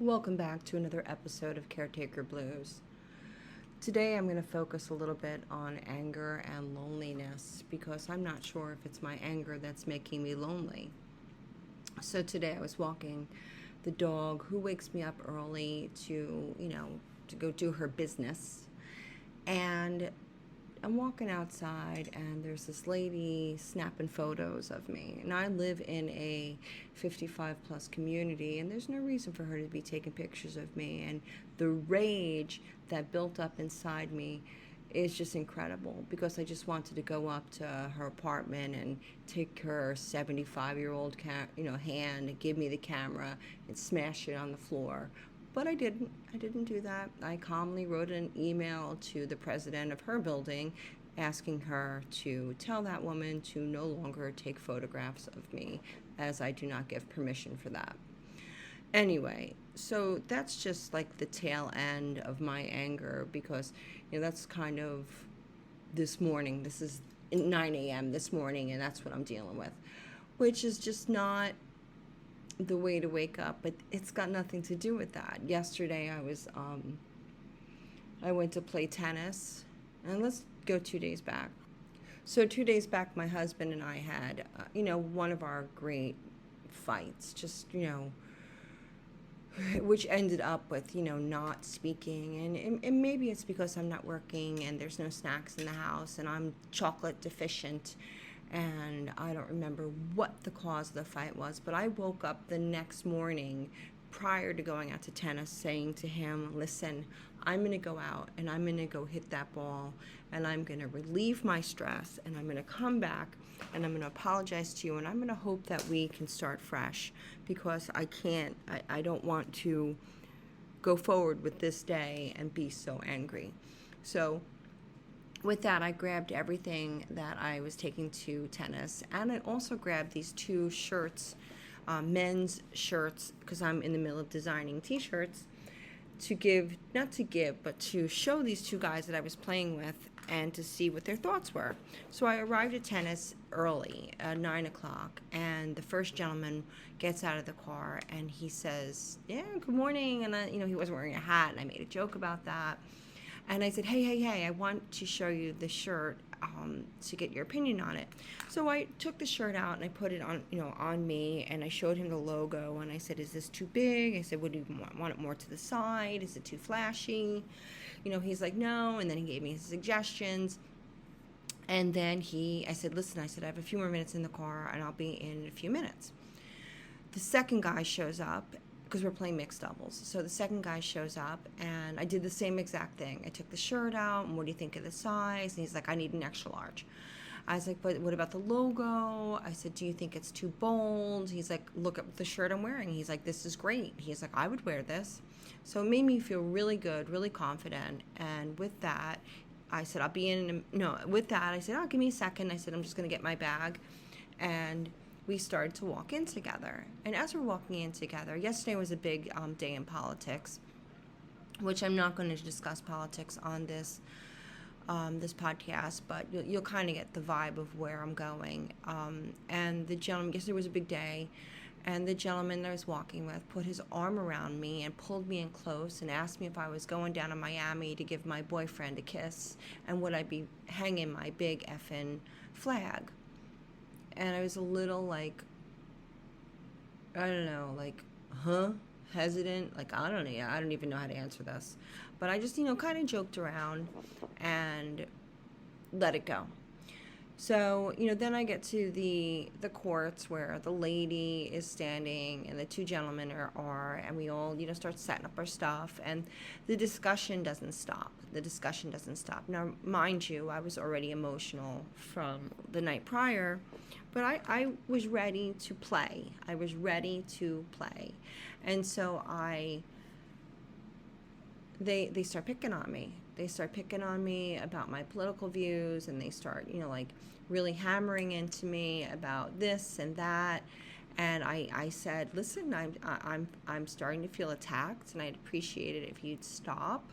Welcome back to another episode of Caretaker Blues. Today I'm going to focus a little bit on anger and loneliness because I'm not sure if it's my anger that's making me lonely. So today I was walking the dog who wakes me up early to go do her business. And I'm walking outside and there's this lady snapping photos of me. And I live in a 55 plus community and there's no reason for her to be taking pictures of me. And the rage that built up inside me is just incredible because I just wanted to go up to her apartment and take her 75-year-old hand and give me the camera and smash it on the floor. But I didn't. I didn't do that. I calmly wrote an email to the president of her building asking her to tell that woman to no longer take photographs of me as I do not give permission for that. Anyway, so that's just like the tail end of my anger because, that's kind of this morning. This is 9 a.m. this morning, and that's what I'm dealing with, which is just not the way to wake up, but it's got nothing to do with that. Yesterday I went to play tennis, and let's go 2 days back. So 2 days back, my husband and I had, one of our great fights, which ended up with, not speaking. And maybe it's because I'm not working and there's no snacks in the house and I'm chocolate deficient. And I don't remember what the cause of the fight was, but I woke up the next morning prior to going out to tennis saying to him, listen, I'm going to go out and I'm going to go hit that ball and I'm going to relieve my stress and I'm going to come back and I'm going to apologize to you and I'm going to hope that we can start fresh because I don't want to go forward with this day and be so angry. So with that, I grabbed everything that I was taking to tennis, and I also grabbed these two shirts, men's shirts, because I'm in the middle of designing t-shirts, but to show these two guys that I was playing with and to see what their thoughts were. So I arrived at tennis early, at 9 o'clock, and the first gentleman gets out of the car, and he says, yeah, good morning, and he wasn't wearing a hat, and I made a joke about that. And I said, hey, I want to show you the shirt to get your opinion on it. So I took the shirt out and I put it on me and I showed him the logo and I said, is this too big? I said, would you want it more to the side? Is it too flashy? He's like, no. And then he gave me his suggestions. And then I said, listen, I have a few more minutes in the car and I'll be in a few minutes. The second guy shows up because we're playing mixed doubles. So the second guy shows up, and I did the same exact thing. I took the shirt out, and what do you think of the size? And he's like, I need an extra large. I was like, but what about the logo? I said, do you think it's too bold? He's like, look at the shirt I'm wearing. He's like, this is great. He's like, I would wear this. So it made me feel really good, really confident. And with that, I said, I said, oh, give me a second. I said, I'm just going to get my bag. And we started to walk in together. And as we're walking in together, yesterday was a big day in politics, which I'm not going to discuss politics on this podcast, but you'll kind of get the vibe of where I'm going. And the gentleman, yesterday was a big day, and the gentleman that I was walking with put his arm around me and pulled me in close and asked me if I was going down to Miami to give my boyfriend a kiss, and would I be hanging my big effing flag. And I was a little hesitant. I don't even know how to answer this. But I just, kind of joked around and let it go. So, then I get to the courts where the lady is standing and the two gentlemen are and we all, start setting up our stuff, and the discussion doesn't stop. Now, mind you, I was already emotional from the night prior, but I was ready to play. And so they start picking on me. They start picking on me about my political views, and they start, really hammering into me about this and that. And I said, listen, I'm starting to feel attacked, and I'd appreciate it if you'd stop.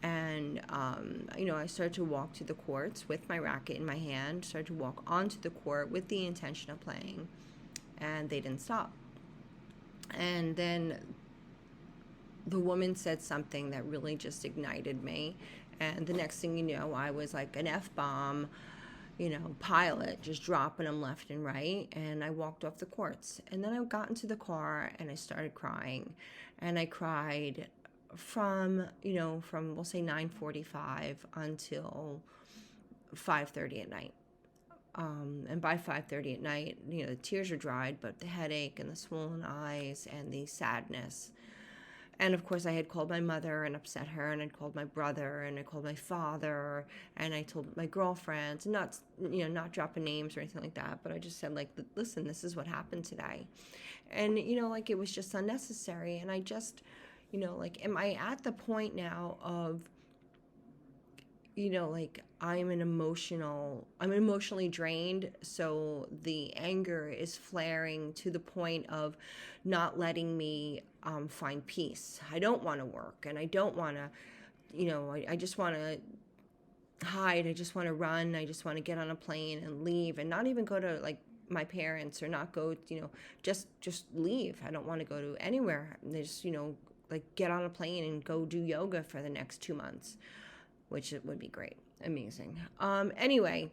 And, I started to walk to the courts with my racket in my hand, started to walk onto the court with the intention of playing, and they didn't stop. And then the woman said something that really just ignited me. And the next thing you know, I was like an F-bomb, pilot, just dropping them left and right. And I walked off the courts. And then I got into the car and I started crying. And I cried from we'll say 9:45 until 5:30 at night. And by 5:30 at night, the tears are dried, but the headache and the swollen eyes and the sadness. And of course, I had called my mother and upset her, and I'd called my brother, and I called my father, and I told my girlfriends, not dropping names or anything like that, but I just said, like, listen, this is what happened today. And, it was just unnecessary. And I just, am I at the point now of, I'm emotionally drained, so the anger is flaring to the point of not letting me find peace. I don't want to work, and I don't want to, I just want to hide. I just want to run. I just want to get on a plane and leave, and not even go to like my parents, or not go, just leave. I don't want to go to anywhere. Just, like get on a plane and go do yoga for the next 2 months, which it would be great. Amazing. Anyway,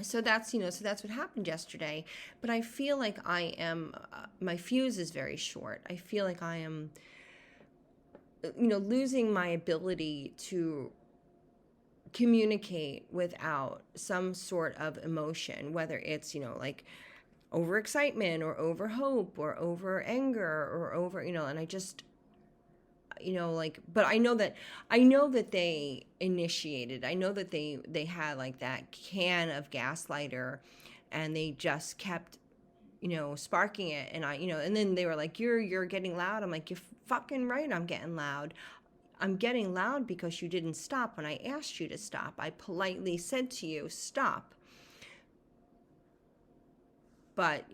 so that's what happened yesterday. But I feel like I am, my fuse is very short. I feel like I am, losing my ability to communicate without some sort of emotion, whether it's, like overexcitement or over hope or over anger or over, and I just, but I know that they initiated. I know that they had like that can of gaslighter, and they just kept, sparking it. And and then they were like, you're getting loud. I'm like, you're fucking right. I'm getting loud. I'm getting loud because you didn't stop when I asked you to stop. I politely said to you, stop. But,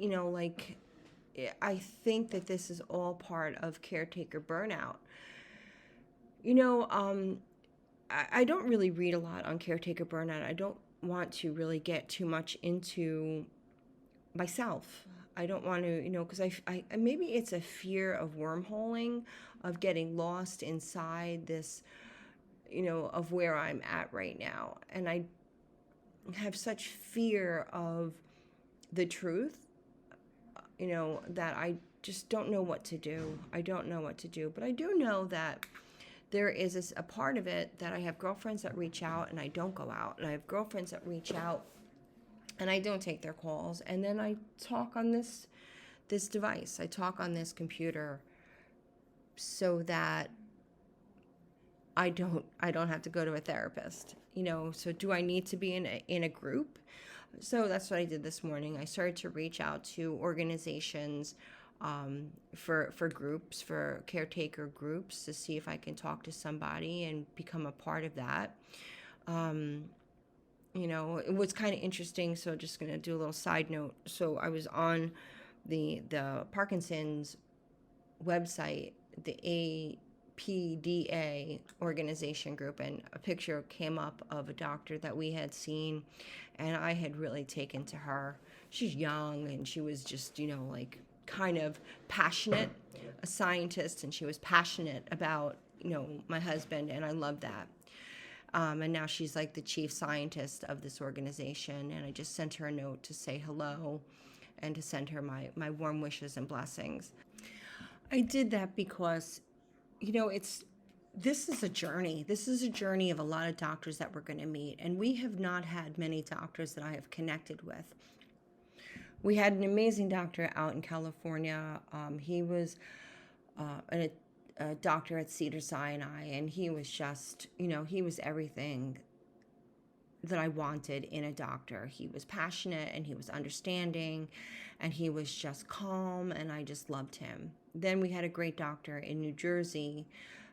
I think that this is all part of caretaker burnout. I don't really read a lot on caretaker burnout. I don't want to really get too much into myself. I don't want to, because I maybe it's a fear of wormholing, of getting lost inside this, of where I'm at right now. And I have such fear of the truth, that I just don't know what to do. I don't know what to do. But I do know that there is a part of it that I have girlfriends that reach out and I don't go out. And I have girlfriends that reach out and I don't take their calls. And then I talk on this device. I talk on this computer so that I don't have to go to a therapist. So do I need to be in a group? So that's what I did this morning. I started to reach out to organizations for groups, for caretaker groups, to see if I can talk to somebody and become a part of that. It was kind of interesting. So just going to do a little side note. So I was on the Parkinson's website, the APDA organization group, and a picture came up of a doctor that we had seen, and I had really taken to her. She's young, and she was just, kind of passionate, a scientist, and she was passionate about, my husband, and I love that. And now she's like the chief scientist of this organization, and I just sent her a note to say hello and to send her my warm wishes and blessings. I did that because, this is a journey. This is a journey of a lot of doctors that we're going to meet, and we have not had many doctors that I have connected with. We had an amazing doctor out in California. He was a doctor at Cedars-Sinai, and he was just, he was everything that I wanted in a doctor. He was passionate, and he was understanding, and he was just calm, and I just loved him. Then we had a great doctor in New Jersey.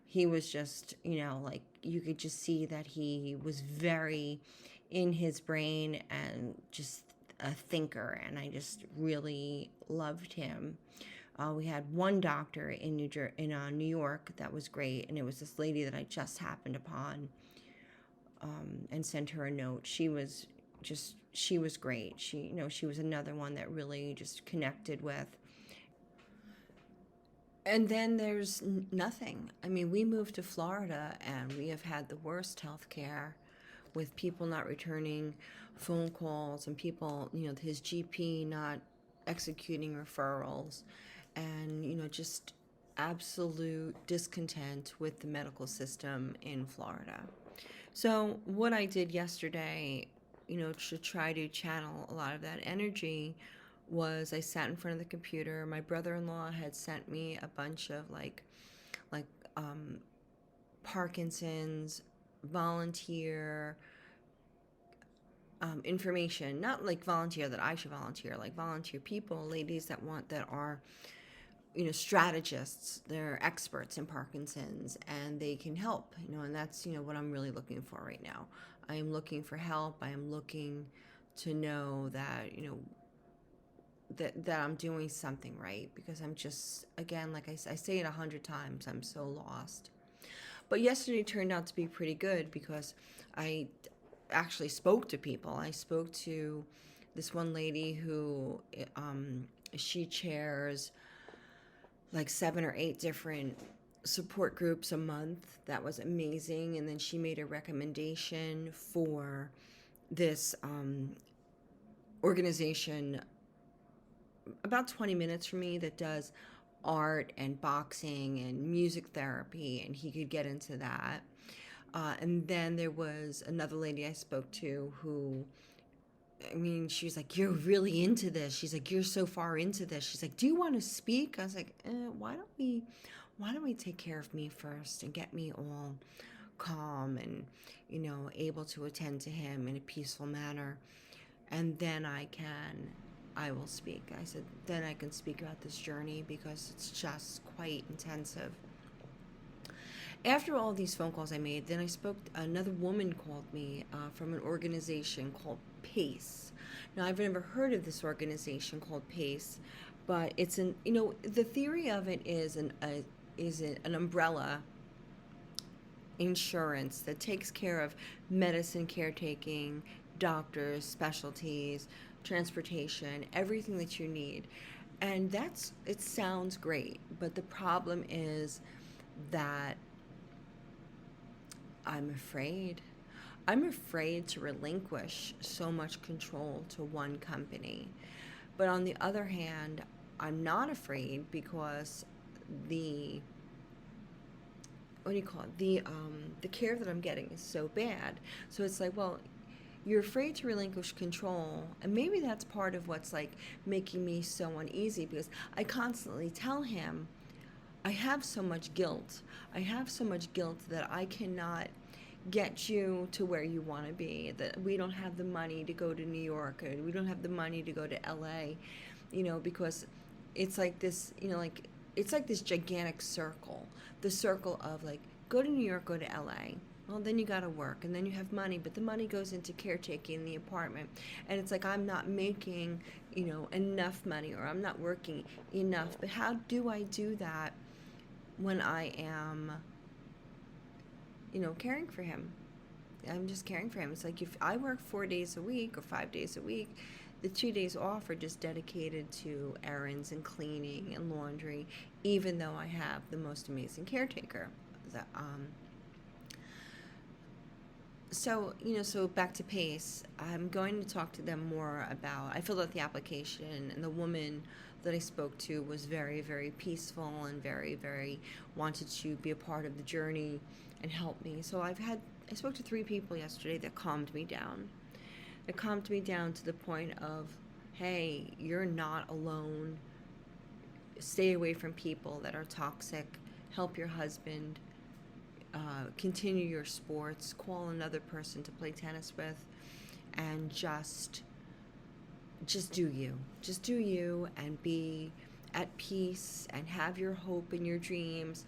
He was just, you could just see that he was very in his brain and just a thinker, and I just really loved him. We had one doctor in New York that was great, and it was this lady that I just happened upon and sent her a note. She was great. She was another one that really just connected with. And then there's nothing. I mean, we moved to Florida and we have had the worst health care with people not returning phone calls and people, his GP not executing referrals and, just absolute discontent with the medical system in Florida. So, what I did yesterday, to try to channel a lot of that energy was I sat in front of the computer. My brother-in-law had sent me a bunch of like Parkinson's volunteer information, not like volunteer that I should volunteer, like volunteer people, ladies that are strategists. They're experts in Parkinson's and they can help, and that's what I'm really looking for right now. I am looking for help. I am looking to know that that I'm doing something right, because I'm just, again, like I say it 100 times, I'm so lost. But yesterday turned out to be pretty good because I actually spoke to people. I spoke to this one lady who she chairs like 7 or 8 different support groups a month. That was amazing. And then she made a recommendation for this organization about 20 minutes from me that does art and boxing and music therapy, and he could get into that. And then there was another lady I spoke to who, I mean, she was like, "You're really into this." She's like, "You're so far into this." She's like, "Do you want to speak?" I was like, why don't we take care of me first and get me all calm and, able to attend to him in a peaceful manner. And then I will speak. I said, then I can speak about this journey because it's just quite intensive. After all these phone calls I made, then another woman called me from an organization called PACE. Now, I've never heard of this organization called PACE, but it's the theory of it is an umbrella insurance that takes care of medicine caretaking, doctors, specialties, transportation, everything that you need. And it sounds great, but the problem is that I'm afraid. I'm afraid to relinquish so much control to one company. But on the other hand, I'm not afraid because the the care that I'm getting is so bad. So it's like, well, you're afraid to relinquish control, and maybe that's part of what's like making me so uneasy, because I constantly tell him I have so much guilt. I have so much guilt that I cannot get you to where you want to be, that we don't have the money to go to New York, or we don't have the money to go to LA, because it's like this, it's like this gigantic circle, the circle of like, go to New York, go to LA. Well, then you got to work, and then you have money, but the money goes into caretaking the apartment. And it's like, I'm not making, enough money, or I'm not working enough. But how do I do that when I am, caring for him? I'm just caring for him. It's like, if I work 4 days a week or 5 days a week, the 2 days off are just dedicated to errands and cleaning and laundry, even though I have the most amazing caretaker. So back to PACE, I'm going to talk to them more about, I filled out the application, and the woman that I spoke to was very, very peaceful and very, very wanted to be a part of the journey and help me. So I spoke to 3 people yesterday that calmed me down. It calmed me down to the point of, hey, you're not alone. Stay away from people that are toxic. Help your husband. Continue your sports. Call another person to play tennis with, and just do you. Just do you, and be at peace, and have your hope and your dreams,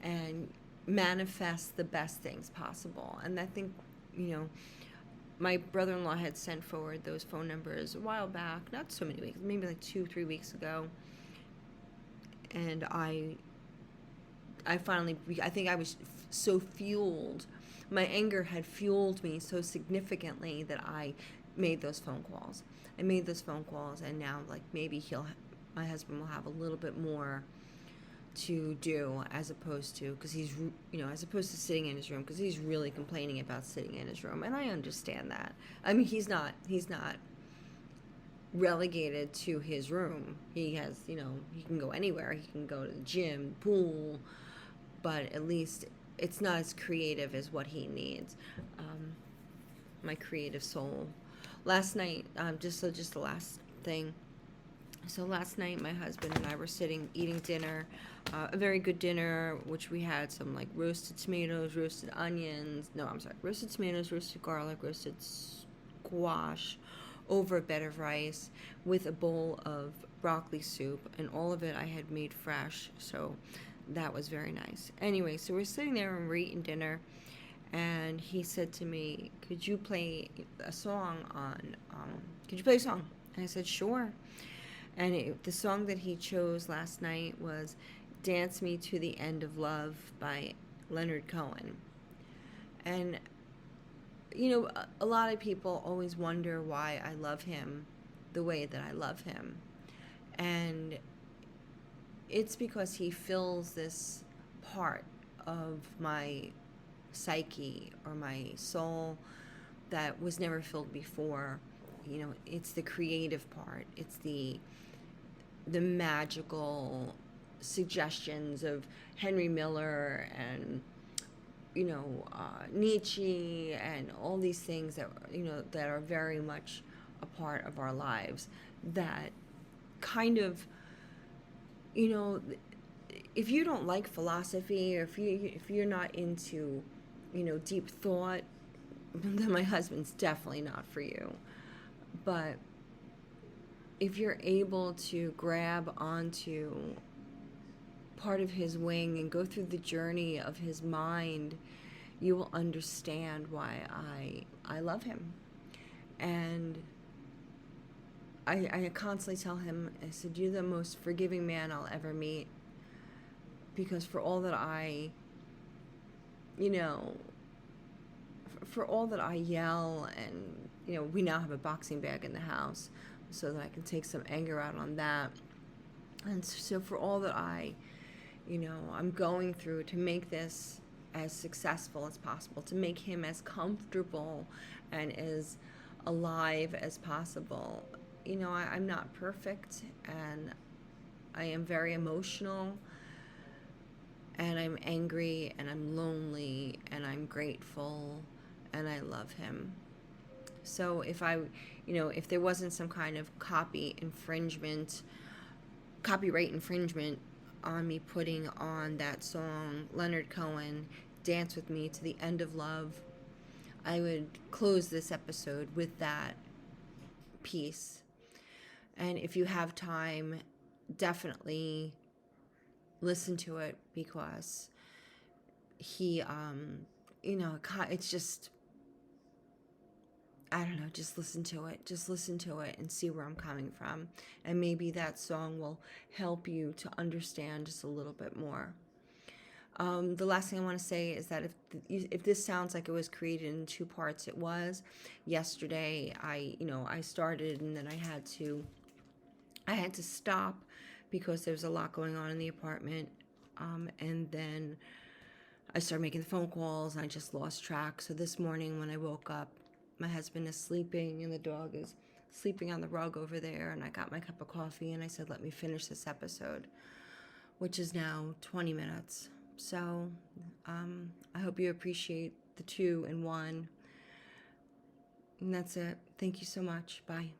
and manifest the best things possible. And I think, my brother-in-law had sent forward those phone numbers a while back, not so many weeks, maybe like 2-3 weeks ago. And I think I was so fueled. My anger had fueled me so significantly that I made those phone calls. And now, like, maybe my husband will have a little bit more to do, as opposed to, because he's, as opposed to sitting in his room, because he's really complaining about sitting in his room, and I understand that. I mean, he's not relegated to his room. He has, he can go anywhere. He can go to the gym, pool, but at least it's not as creative as what he needs. My creative soul. Last night, just the last thing. So last night, my husband and I were sitting eating dinner, a very good dinner, which we had some like roasted tomatoes, roasted onions. No, I'm sorry, roasted tomatoes, roasted garlic, roasted squash, over a bed of rice with a bowl of broccoli soup, and all of it I had made fresh. So that was very nice. Anyway, so we're sitting there and we're eating dinner, and he said to me, "Could you play a song on? Could you play a song?" And I said, "Sure." And the song that he chose last night was "Dance Me to the End of Love" by Leonard Cohen. And, a lot of people always wonder why I love him the way that I love him. And it's because he fills this part of my psyche or my soul that was never filled before. It's the creative part. It's the magical suggestions of Henry Miller and Nietzsche and all these things that that are very much a part of our lives, that kind of if you don't like philosophy, or if you're not into deep thought, then my husband's definitely not for you. But if you're able to grab onto part of his wing and go through the journey of his mind, you will understand why I love him. And I constantly tell him, I said, "You're the most forgiving man I'll ever meet, because for all that I for all that I yell, and we now have a boxing bag in the house so that I can take some anger out on that, and so for all that I'm going through to make this as successful as possible, to make him as comfortable and as alive as possible. I'm not perfect, and I am very emotional, and I'm angry, and I'm lonely, and I'm grateful, and I love him. So if if there wasn't some kind of copyright infringement on me putting on that song, Leonard Cohen, "Dance With Me to the End of Love," I would close this episode with that piece. And if you have time, definitely listen to it, because he, it's just, I don't know, just listen to it and see where I'm coming from. And maybe that song will help you to understand just a little bit more. The last thing I want to say is that if this sounds like it was created in two parts, it was. Yesterday, I started, and then I had to stop because there was a lot going on in the apartment. And then I started making the phone calls, and I just lost track. So this morning when I woke up, my husband is sleeping and the dog is sleeping on the rug over there, and I got my cup of coffee and I said, "Let me finish this episode," which is now 20 minutes. So I hope you appreciate the 2 in 1. And that's it. Thank you so much. Bye.